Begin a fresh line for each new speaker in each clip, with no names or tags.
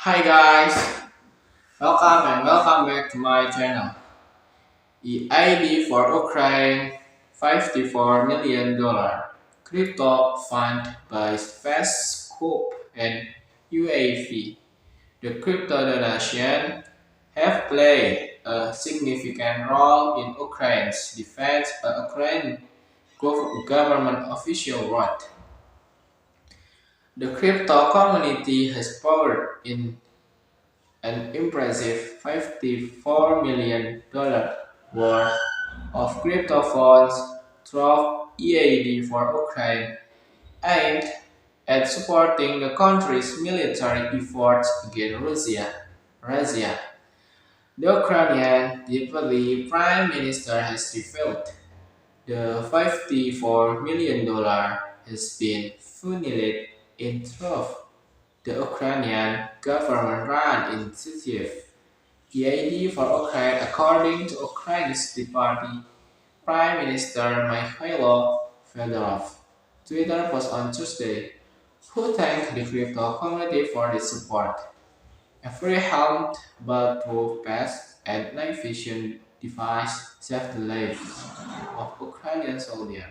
Hi guys, welcome back to my channel. The ID for Ukraine $54 million crypto fund by Fast Scoop and UAV. The crypto donation have played a significant role in Ukraine's defense, Ukraine government official wrote. The crypto community has poured in an impressive $54 million worth of crypto funds through EAD for Ukraine, aimed at supporting the country's military efforts against Russia. The Ukrainian Deputy Prime Minister has revealed the $54 million has been funneled in through the Ukrainian government-run initiative EID for Ukraine, according to Ukraine's Deputy Prime Minister Mikhailo Fedorov. Twitter post on Tuesday, who thanked the crypto community for its support. Every helmet, bulletproof vest, and night vision device saved the lives of Ukrainian soldiers.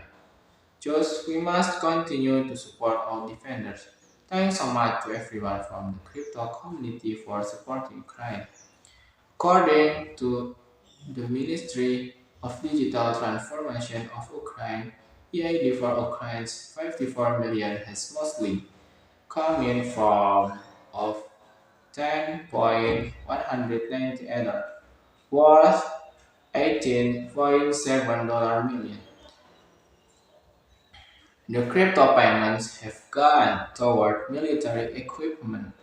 Just we must continue to support our defenders. Thanks so much to everyone from the crypto community for supporting Ukraine. According to the Ministry of Digital Transformation of Ukraine, EID for Ukraine's 54 million has mostly come in from of 10.198 worth $18.7 million. The crypto payments have gone toward military equipment,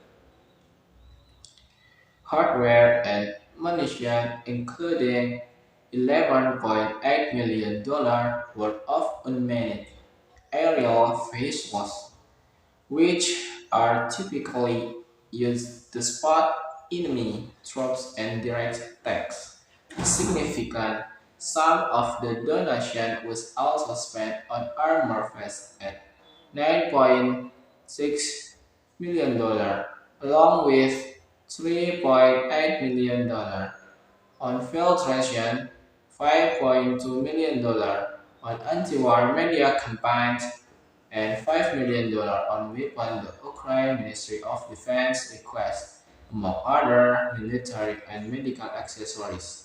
hardware, and munition, including $11.8 million worth of unmanned aerial vehicles, which are typically used to spot enemy troops and direct attacks. A significant sum of the donation was also spent on armor vests at $9.6 million, along with $3.8 million on filtration, $5.2 million on anti-war media campaigns, and $5 million on weapons the Ukraine Ministry of Defense requests, among other military and medical accessories.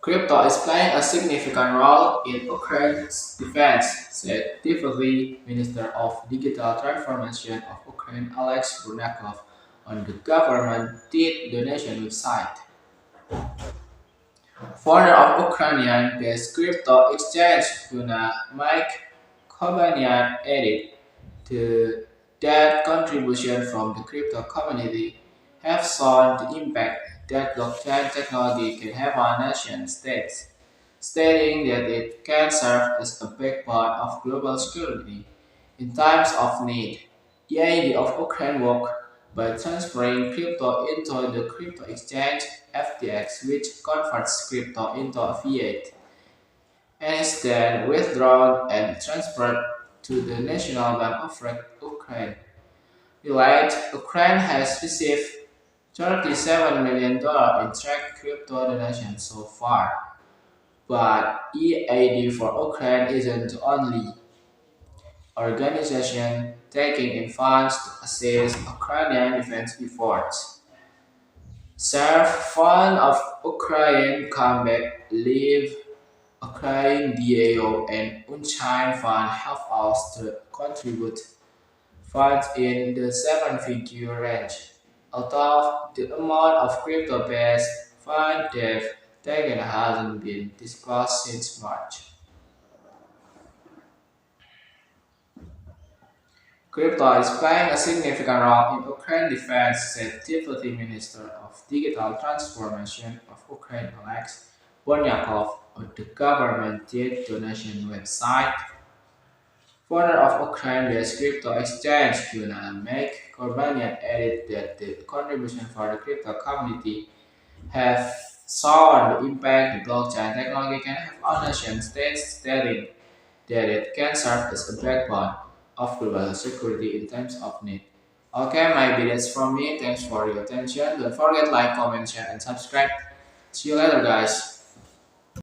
Crypto is playing a significant role in Ukraine's defense, said Deputy Minister of Digital Transformation of Ukraine Alex Burnakov on the government donation website. Founder of Ukrainian-based crypto exchange Kuna Mike Kobanian added to that contribution from the crypto community have shown the impact that blockchain technology can have on nation states, stating that it can serve as a backbone of global security in times of need. The idea of Ukraine work by transferring crypto into the crypto exchange FTX, which converts crypto into a fiat and is then withdrawn and transferred to the National Bank of Ukraine. Related, Ukraine has received $37 million in tracked crypto donations so far, but EAD for Ukraine isn't the only organization taking in funds to assist Ukrainian defense efforts. Serve Fund of Ukraine Comeback Leave Ukraine DAO and Unchained Fund have also contribute funds in the seven-figure range. Although the amount of crypto-based fund they've taken hasn't been disclosed since March. Crypto is playing a significant role in Ukraine defense, said Deputy Minister of Digital Transformation of Ukraine Alex Bonyakov on the government donation website. Founder of Ukraine-based crypto exchange Kuna Make Korbanian added that the contribution for the crypto community have shown the impact the blockchain technology can have on nation states, stating that it can serve as a backbone of global security in times of need. Okay, maybe that's from me. Thanks for your attention. Don't forget like, comment, share, and subscribe. See you later, guys.